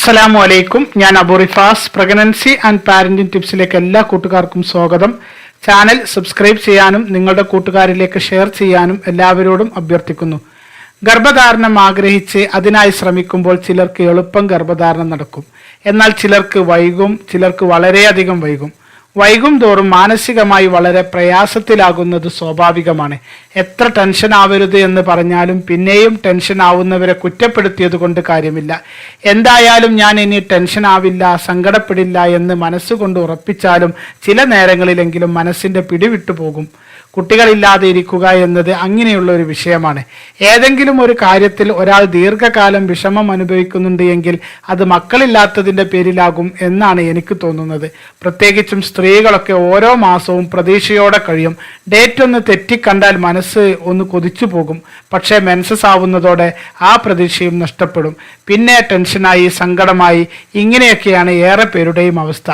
അസ്സലാമു അലൈക്കും. ഞാൻ Abu Rifas. Pregnancy and parenting ടിപ്സിലേക്ക് എല്ലാ കൂട്ടുകാർക്കും സ്വാഗതം. ചാനൽ സബ്സ്ക്രൈബ് ചെയ്യാനും നിങ്ങളുടെ കൂട്ടുകാരിലേക്ക് ഷെയർ ചെയ്യാനും എല്ലാവരോടും അഭ്യർത്ഥിക്കുന്നു. ഗർഭധാരണം ആഗ്രഹിച്ച് അതിനായി ശ്രമിക്കുമ്പോൾ ചിലർക്ക് എളുപ്പം ഗർഭധാരണം നടക്കും, എന്നാൽ ചിലർക്ക് വൈകും, ചിലർക്ക് വളരെയധികം വൈകും തോറും മാനസികമായി വളരെ പ്രയാസത്തിലാകുന്നത് സ്വാഭാവികമാണ്. എത്ര ടെൻഷൻ ആവരുത് എന്ന് പറഞ്ഞാലും പിന്നെയും ടെൻഷൻ ആവുന്നവരെ കുറ്റപ്പെടുത്തിയത് കൊണ്ട് കാര്യമില്ല. എന്തായാലും ഞാൻ ഇനി ടെൻഷൻ ആവില്ല, സങ്കടപ്പെടില്ല എന്ന് മനസ്സുകൊണ്ട് ഉറപ്പിച്ചാലും ചില നേരങ്ങളിലെങ്കിലും മനസ്സിന്റെ പിടിവിട്ടു പോകും. കുട്ടികളില്ലാതെ ഇരിക്കുക എന്നത് അങ്ങനെയുള്ള ഒരു വിഷയമാണ്. ഏതെങ്കിലും ഒരു കാര്യത്തിൽ ഒരാൾ ദീർഘകാലം വിഷമം അനുഭവിക്കുന്നുണ്ട് എങ്കിൽ അത് മക്കളില്ലാത്തതിൻ്റെ പേരിലാകും എന്നാണ് എനിക്ക് തോന്നുന്നത്. പ്രത്യേകിച്ചും സ്ത്രീകളൊക്കെ ഓരോ മാസവും പ്രതീക്ഷയോടെ കഴിയും. ഡേറ്റ് ഒന്ന് തെറ്റിക്കണ്ടാൽ മനസ്സ് ഒന്ന് കൊതിച്ചു പോകും. പക്ഷേ മെൻസസ് ആവുന്നതോടെ ആ പ്രതീക്ഷയും നഷ്ടപ്പെടും. പിന്നെ ടെൻഷനായി, സങ്കടമായി, ഇങ്ങനെയൊക്കെയാണ് ഏറെ പേരുടെയും അവസ്ഥ.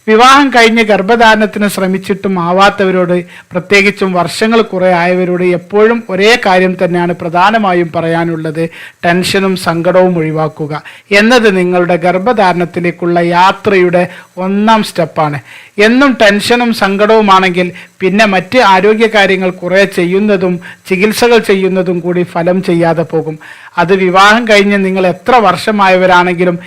വിവാഹം കഴിഞ്ഞ് ഗർഭധാരണത്തിന് ശ്രമിച്ചിട്ടും ആവാത്തവരോട്, പ്രത്യേകിച്ചും വർഷങ്ങൾ കുറെ ആയവരോട് എപ്പോഴും ഒരേ കാര്യം തന്നെയാണ് പ്രധാനമായും പറയാനുള്ളത്: ടെൻഷനും സങ്കടവും ഒഴിവാക്കുക എന്നത് നിങ്ങളുടെ ഗർഭധാരണത്തിലേക്കുള്ള യാത്രയുടെ ഒന്നാം സ്റ്റെപ്പാണ്. എന്നും ടെൻഷനും സങ്കടവുമാണെങ്കിൽ പിന്നെ മറ്റ് ആരോഗ്യകാര്യങ്ങൾ കുറെ ചെയ്യുന്നതും ചികിത്സകൾ ചെയ്യുന്നതും കൂടി ഫലം ചെയ്യാതെ പോകും. അത് വിവാഹം കഴിഞ്ഞ് നിങ്ങൾ എത്ര വർഷമായവരാണെങ്കിലും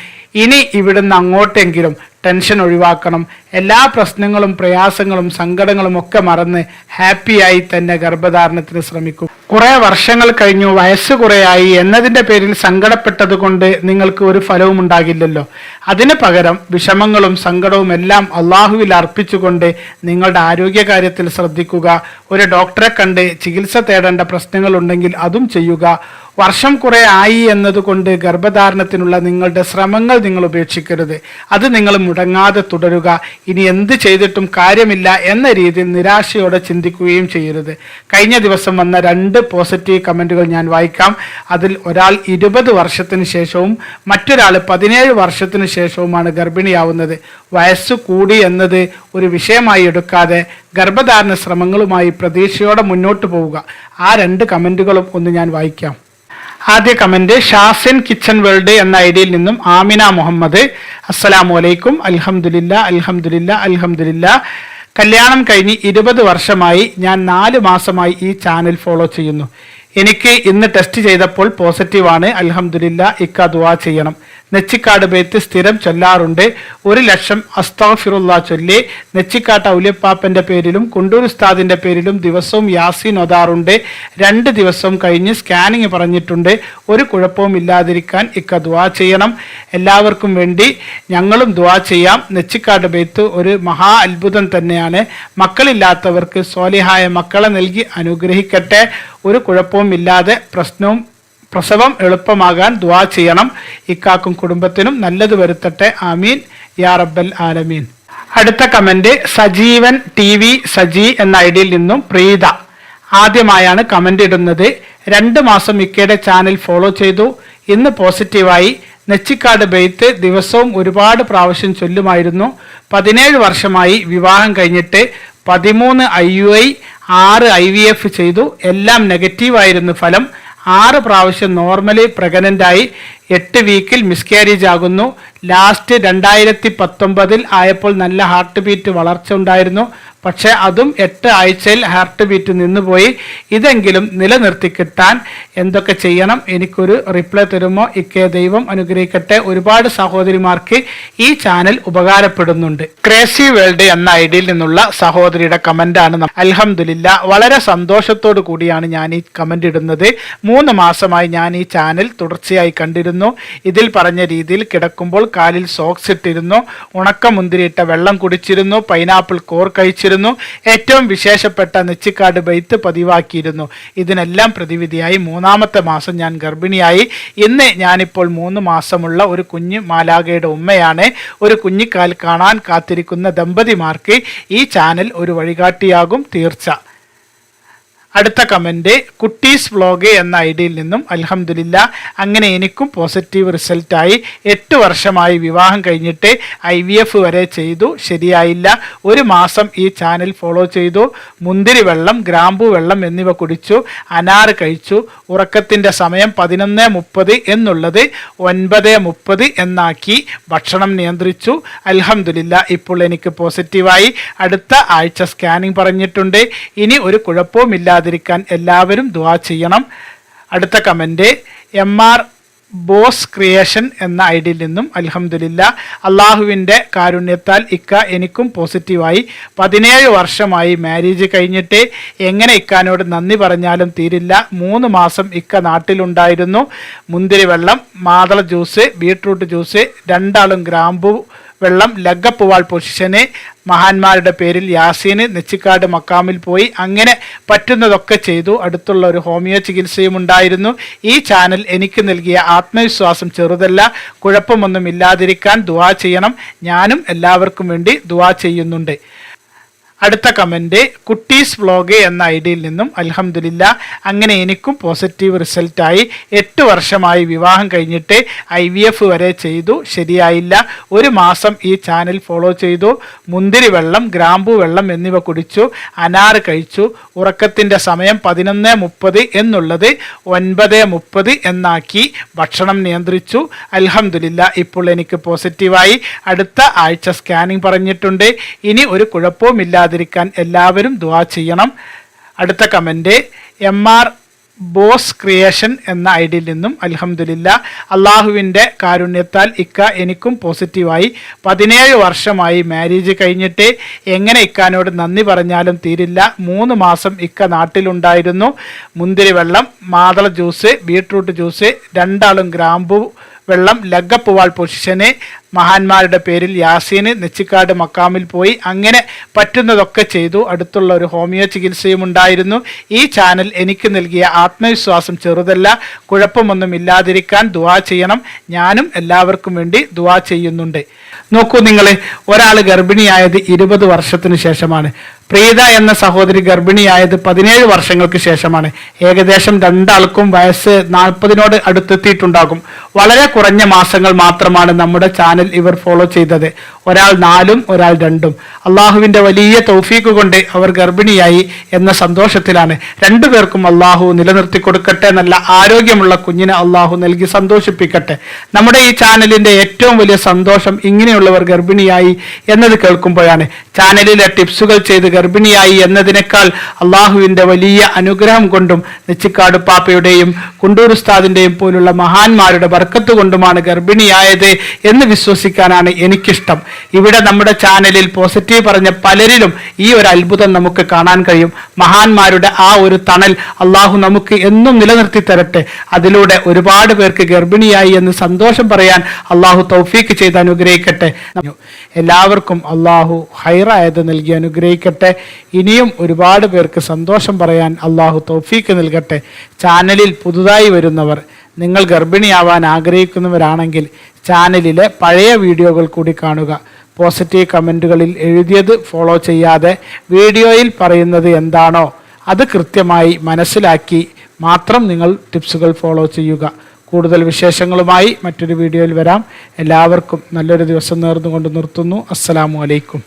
ഇനി ഇവിടുന്ന് അങ്ങോട്ടെങ്കിലും ടെൻഷൻ ഒഴിവാക്കണം. എല്ലാ പ്രശ്നങ്ങളും പ്രയാസങ്ങളും സങ്കടങ്ങളും ഒക്കെ മറന്ന് ഹാപ്പിയായി തന്നെ ഗർഭധാരണത്തിന് ശ്രമിക്കും. കുറെ വർഷങ്ങൾ കഴിഞ്ഞു, വയസ്സ് കുറെയായി എന്നതിൻ്റെ പേരിൽ സങ്കടപ്പെട്ടത് കൊണ്ട് നിങ്ങൾക്ക് ഒരു ഫലവും ഉണ്ടാകില്ലല്ലോ. അതിന് പകരം വിഷമങ്ങളും സങ്കടവും എല്ലാം അള്ളാഹുവിൽ അർപ്പിച്ചുകൊണ്ട് നിങ്ങളുടെ ആരോഗ്യകാര്യത്തിൽ ശ്രദ്ധിക്കുക. ഒരു ഡോക്ടറെ കണ്ട് ചികിത്സ തേടേണ്ട പ്രശ്നങ്ങളുണ്ടെങ്കിൽ അതും ചെയ്യുക. വർഷം കുറെ ആയി എന്നതുകൊണ്ട് ഗർഭധാരണത്തിനുള്ള നിങ്ങളുടെ ശ്രമങ്ങൾ നിങ്ങൾ ഉപേക്ഷിക്കരുത്. അത് നിങ്ങൾ മുടങ്ങാതെ തുടരുക. ഇനി എന്ത് ചെയ്തിട്ടും കാര്യമില്ല എന്ന രീതിയിൽ നിരാശയോടെ ചിന്തിക്കുകയും ചെയ്യരുത്. കഴിഞ്ഞ ദിവസം വന്ന 2 പോസിറ്റീവ് കമൻറ്റുകൾ ഞാൻ വായിക്കാം. അതിൽ ഒരാൾ 20 വർഷത്തിന് ശേഷവും മറ്റൊരാൾ 17 വർഷത്തിന് ശേഷവുമാണ് ഗർഭിണിയാവുന്നത്. വയസ്സ് കൂടി എന്നത് ഒരു വിഷയമായി എടുക്കാതെ ഗർഭധാരണ ശ്രമങ്ങളുമായി പ്രതീക്ഷയോടെ മുന്നോട്ട് പോവുക. ആ 2 കമൻറ്റുകളും ഒന്ന് ഞാൻ വായിക്കാം. ആദ്യ കമന്റ് ഷാസിൻ കിച്ചൺ വേൾഡ് എന്ന ഐഡിയിൽ നിന്നും ആമിന മുഹമ്മദ്. അസ്സലാമു അലൈക്കും. അൽഹംദുലില്ലാ. കല്യാണം കഴിഞ്ഞ് 20 വർഷമായി. ഞാൻ 4 മാസമായി ഈ ചാനൽ ഫോളോ ചെയ്യുന്നു. എനിക്ക് ഇന്ന് ടെസ്റ്റ് ചെയ്തപ്പോൾ പോസിറ്റീവാണ്. അൽഹംദുലില്ലാ. ഇക്ക ദുആ ചെയ്യണം. നെച്ചിക്കാട് ബെയ്ത്ത് സ്ഥിരം ചൊല്ലാറുണ്ട്. 1,00,000 അസ്തഗ്ഫിറുല്ലാ ചൊല്ലി നെച്ചിക്കാട്ട് ഔലിയപ്പാപ്പന്റെ പേരിലും കുണ്ടൂർ ഉസ്താദിന്റെ പേരിലും ദിവസവും യാസീൻ ഓതാറുണ്ട്. 2 ദിവസം കഴിഞ്ഞ് സ്കാനിങ് പറഞ്ഞിട്ടുണ്ട്. ഒരു കുഴപ്പവും ഇല്ലാതിരിക്കാൻ ഇക്ക ദുആ ചെയ്യണം. എല്ലാവർക്കും വേണ്ടി ഞങ്ങളും ദുആ ചെയ്യാം. നെച്ചിക്കാട് ബെയ്ത്ത് ഒരു മഹാ അത്ഭുതം തന്നെയാണ്. മക്കളില്ലാത്തവർക്ക് സ്വാലിഹായ മക്കളെ നൽകി അനുഗ്രഹിക്കട്ടെ. ഒരു കുഴപ്പവും ഇല്ലാതെ പ്രസവം എളുപ്പമാകാൻ ദുആ ചെയ്യണം. ഇക്കാക്കും കുടുംബത്തിനും നല്ലത് വരുത്തട്ടെ. ആമീൻ യാ റബ്ബൽ ആലമീൻ. അടുത്ത കമന്റ് സജീവൻ TV സജി എന്ന ഐഡിയിൽ നിന്നും പ്രീത. ആദ്യമായാണ് കമന്റ് ഇടുന്നത്. 2 മാസം ഇക്കയുടെ ചാനൽ ഫോളോ ചെയ്തു. ഇന്ന് പോസിറ്റീവായി. നെച്ചിക്കാട് ബെയ്ത്ത് ദിവസവും ഒരുപാട് പ്രാവശ്യം ചൊല്ലുമായിരുന്നു. 17 വർഷമായി. വിവാഹം കഴിഞ്ഞിട്ട് 13 IUI 6 IVF ചെയ്തു. എല്ലാം നെഗറ്റീവായിരുന്നു ഫലം. 6 പ്രാവശ്യം നോർമലി പ്രഗ്നൻ്റായി. 8 വീക്കിൽ മിസ്കാരേജ് ആകുന്നു. ലാസ്റ്റ് 2019 ആയപ്പോൾ നല്ല ഹാർട്ട് ബീറ്റ് വളർച്ച ഉണ്ടായിരുന്നു. പക്ഷെ അതും 8 ആഴ്ചയിൽ ഹാർട്ട് ബീറ്റ് നിന്നുപോയി. ഇതെങ്കിലും നിലനിർത്തി കിട്ടാൻ എന്തൊക്കെ ചെയ്യണം? എനിക്കൊരു റിപ്ലൈ തരുമോ? ഇക്കെ ദൈവം അനുഗ്രഹിക്കട്ടെ. ഒരുപാട് സഹോദരിമാർക്ക് ഈ ചാനൽ ഉപകാരപ്പെടുന്നുണ്ട്. ക്രേസി വേൾഡ് എന്ന ഐഡിയിൽ നിന്നുള്ള സഹോദരിയുടെ കമന്റാണ്. അൽഹംദുലില്ലാ. വളരെ സന്തോഷത്തോടു കൂടിയാണ് ഞാൻ ഈ കമന്റ് ഇടുന്നത്. 3 മാസമായി ഞാൻ ഈ ചാനൽ തുടർച്ചയായി കണ്ടിരുന്നു. ഇതിൽ പറഞ്ഞ രീതിയിൽ കിടക്കുമ്പോൾ കാലിൽ സോക്സ് ഇട്ടിരുന്നു, ഉണക്കമുന്തിരിയിട്ട വെള്ളം കുടിച്ചിരുന്നു, പൈനാപ്പിൾ കോർ കഴിച്ചിരുന്നു, ഏറ്റവും വിശേഷപ്പെട്ട നെച്ചിക്കാട് ബെയ്ത്ത് പതിവാക്കിയിരുന്നു. ഇതിനെല്ലാം പ്രതിവിധിയായി 3ാമത്തെ മാസം ഞാൻ ഗർഭിണിയായി. ഇന്ന് ഞാനിപ്പോൾ 3 മാസമുള്ള ഒരു കുഞ്ഞ് മാലാഖയുടെ ഉമ്മയാണ്. ഒരു കുഞ്ഞിക്കാൽ കാണാൻ കാത്തിരിക്കുന്ന ദമ്പതിമാർക്ക് ഈ ചാനൽ ഒരു വഴികാട്ടിയാകും തീർച്ച. അടുത്ത കമൻറ്റ് കുട്ടീസ് വ്ലോഗ് എന്ന ഐഡിയിൽ നിന്നും അൽഹംദുലില്ലാ, അങ്ങനെ എനിക്കും പോസിറ്റീവ് റിസൾട്ടായി. 8 വർഷമായി വിവാഹം കഴിഞ്ഞിട്ട് IVF വരെ ചെയ്തു, ശരിയായില്ല. 1 മാസം ഈ ചാനൽ ഫോളോ ചെയ്തു. മുന്തിരി വെള്ളം, ഗ്രാമ്പു വെള്ളം എന്നിവ കുടിച്ചു. അനാറ് കഴിച്ചു. ഉറക്കത്തിൻ്റെ സമയം 11:30 എന്നുള്ളത് 9:30 എന്നാക്കി. ഭക്ഷണം നിയന്ത്രിച്ചു. അൽഹംദുലില്ലാ, ഇപ്പോൾ എനിക്ക് പോസിറ്റീവായി. അടുത്ത ആഴ്ച സ്കാനിങ് പറഞ്ഞിട്ടുണ്ട്. ഇനി ഒരു കുഴപ്പവുമില്ലാതിരിക്കാൻ എല്ലാവരും ദുആ ചെയ്യണം. അടുത്ത കമൻറ്റ് MR ബോസ് ക്രിയേഷൻ എന്ന ഐഡിയിൽ നിന്നും അൽഹംദുലില്ലാ, അള്ളാഹുവിൻ്റെ കാരുണ്യത്താൽ ഇക്ക എനിക്കും പോസിറ്റീവായി. 17 വർഷമായി മാരേജ് കഴിഞ്ഞിട്ട്. എങ്ങനെ ഇക്കാനോട് നന്ദി പറഞ്ഞാലും തീരില്ല. 3 മാസം ഇക്ക നാട്ടിലുണ്ടായിരുന്നു. മുന്തിരി വെള്ളം, മാതള ജ്യൂസ്, ബീട്രൂട്ട് ജ്യൂസ്, 2 ഗ്രാമ്പു വെള്ളം, ലഗപ്പുവാൾ പൊസിഷന്, മഹാന്മാരുടെ പേരിൽ യാസീന്, നെച്ചിക്കാട് മക്കാമിൽ പോയി, അങ്ങനെ പറ്റുന്നതൊക്കെ ചെയ്തു. അടുത്തുള്ള ഒരു ഹോമിയോ ചികിത്സയും ഉണ്ടായിരുന്നു. ഈ ചാനൽ എനിക്ക് നൽകിയ ആത്മവിശ്വാസം ചെറുതല്ല. കുഴപ്പമൊന്നും ഇല്ലാതിരിക്കാൻ ദുആ ചെയ്യണം. ഞാനും എല്ലാവർക്കും വേണ്ടി ദുആ ചെയ്യുന്നുണ്ട്. അടുത്ത കമൻറ്റ് കുട്ടീസ് വ്ലോഗ് എന്ന ഐഡിയിൽ നിന്നും അൽഹംദുലില്ലാ, അങ്ങനെ എനിക്കും പോസിറ്റീവ് റിസൾട്ടായി. 8 വർഷമായി വിവാഹം കഴിഞ്ഞിട്ട് IVF വരെ ചെയ്തു, ശരിയായില്ല. 1 മാസം ഈ ചാനൽ ഫോളോ ചെയ്തു. മുന്തിരി വെള്ളം, ഗ്രാമ്പു വെള്ളം എന്നിവ കുടിച്ചു. അനാറ് കഴിച്ചു. ഉറക്കത്തിൻ്റെ സമയം 11:30 എന്നുള്ളത് 9:30 എന്നാക്കി. ഭക്ഷണം നിയന്ത്രിച്ചു. അൽഹംദുലില്ലാ, ഇപ്പോൾ എനിക്ക് പോസിറ്റീവായി. അടുത്ത ആഴ്ച സ്കാനിങ് പറഞ്ഞിട്ടുണ്ട്. ഇനി ഒരു കുഴപ്പവുമില്ലാതിരിക്കാൻ എല്ലാവരും ദുആ ചെയ്യണം. അടുത്ത കമൻറ്റ് MR ബോസ് ക്രിയേഷൻ എന്ന ഐഡിയിൽ നിന്നും അൽഹംദുലില്ലാ, അള്ളാഹുവിൻ്റെ കാരുണ്യത്താൽ ഇക്ക എനിക്കും പോസിറ്റീവായി. 17 വർഷമായി മാരേജ് കഴിഞ്ഞിട്ട്. എങ്ങനെ ഇക്കാനോട് നന്ദി പറഞ്ഞാലും തീരില്ല. 3 മാസം ഇക്ക നാട്ടിലുണ്ടായിരുന്നു. മുന്തിരി വെള്ളം, മാതള ജ്യൂസ്, ബീട്രൂട്ട് ജ്യൂസ്, 2 ഗ്രാമ്പു വെള്ളം, ലഗപ്പുവാൾ പൊസിഷന്, മഹാന്മാരുടെ പേരിൽ യാസീന്, നെച്ചിക്കാട് മക്കാമിൽ പോയി, അങ്ങനെ പറ്റുന്നതൊക്കെ ചെയ്തു. അടുത്തുള്ള ഒരു ഹോമിയോ ചികിത്സയും ഉണ്ടായിരുന്നു. ഈ ചാനൽ എനിക്ക് നൽകിയ ആത്മവിശ്വാസം ചെറുതല്ല. കുഴപ്പമൊന്നും ഇല്ലാതിരിക്കാൻ ദുആ ചെയ്യണം. ഞാനും എല്ലാവർക്കും വേണ്ടി ദുആ ചെയ്യുന്നുണ്ട്. നോക്കൂ നിങ്ങൾ, ഒരാൾ ഗർഭിണിയായത് 20 വർഷത്തിന് ശേഷമാണ്. പ്രീത എന്ന സഹോദരി ഗർഭിണിയായത് 17 വർഷങ്ങൾക്ക് ശേഷമാണ്. ഏകദേശം 2 വയസ്സ് 40 അടുത്തെത്തിയിട്ടുണ്ടാകും. വളരെ കുറഞ്ഞ മാസങ്ങൾ മാത്രമാണ് നമ്മുടെ ചാനൽ ഇവർ ഫോളോ ചെയ്തത്. ഒരാൾ 4, ഒരാൾ 2. അള്ളാഹുവിൻ്റെ വലിയ തൗഫീഖ് കൊണ്ട് അവർ ഗർഭിണിയായി എന്ന സന്തോഷത്തിലാണ്. 2 പേർക്കും അള്ളാഹു നിലനിർത്തി കൊടുക്കട്ടെ. നല്ല ആരോഗ്യമുള്ള കുഞ്ഞിനെ അള്ളാഹു നൽകി സന്തോഷിപ്പിക്കട്ടെ. നമ്മുടെ ഈ ചാനലിൻ്റെ ഏറ്റവും വലിയ സന്തോഷം ഇങ്ങനെയുള്ളവർ ഗർഭിണിയായി എന്നത് കേൾക്കുമ്പോഴാണ്. ചാനലിലെ ടിപ്സുകൾ ചെയ്ത് ഗർഭിണിയായി എന്നതിനേക്കാൾ അള്ളാഹുവിൻ്റെ വലിയ അനുഗ്രഹം കൊണ്ടും നെച്ചിക്കാട് പാപ്പയുടെയും കുണ്ടൂർ ഉസ്താദിൻ്റെയും പോലുള്ള മഹാന്മാരുടെ ബർക്കത്ത് കൊണ്ടുമാണ് ഗർഭിണിയായത് എന്ന് വിശ്വസിക്കാനാണ് എനിക്കിഷ്ടം. ഇവിടെ നമ്മുടെ ചാനലിൽ പോസിറ്റീവ് പറഞ്ഞ പലരിലും ഈ ഒരു അത്ഭുതം നമുക്ക് കാണാൻ കഴിയും. മഹാന്മാരുടെ ആ ഒരു തണൽ അള്ളാഹു നമുക്ക് എന്നും നിലനിർത്തി തരട്ടെ. അതിലൂടെ ഒരുപാട് പേർക്ക് ഗർഭിണിയായി എന്ന് സന്തോഷം പറയാൻ അള്ളാഹു തൗഫീക്ക് ചെയ്ത് അനുഗ്രഹിക്കട്ടെ. എല്ലാവർക്കും അള്ളാഹു ഹൈറായത് നൽകി അനുഗ്രഹിക്കട്ടെ. ഇനിയും ഒരുപാട് പേർക്ക് സന്തോഷം പറയാൻ അള്ളാഹു തൗഫീക്ക് നൽകട്ടെ. ചാനലിൽ പുതുതായി വരുന്നവർ, നിങ്ങൾ ഗർഭിണിയാവാൻ ആഗ്രഹിക്കുന്നവരാണെങ്കിൽ ചാനലിലെ പഴയ വീഡിയോകൾ കൂടി കാണുക. പോസിറ്റീവ് കമൻറ്റുകളിൽ എഴുതിയത് ഫോളോ ചെയ്യാതെ വീഡിയോയിൽ പറയുന്നത് എന്താണോ അത് കൃത്യമായി മനസ്സിലാക്കി മാത്രം നിങ്ങൾ ടിപ്സുകൾ ഫോളോ ചെയ്യുക. കൂടുതൽ വിശേഷങ്ങളുമായി മറ്റൊരു വീഡിയോയിൽ വരാം. എല്ലാവർക്കും നല്ലൊരു ദിവസം നേർന്നുകൊണ്ട് നിർത്തുന്നു. അസ്സലാമു അലൈക്കും.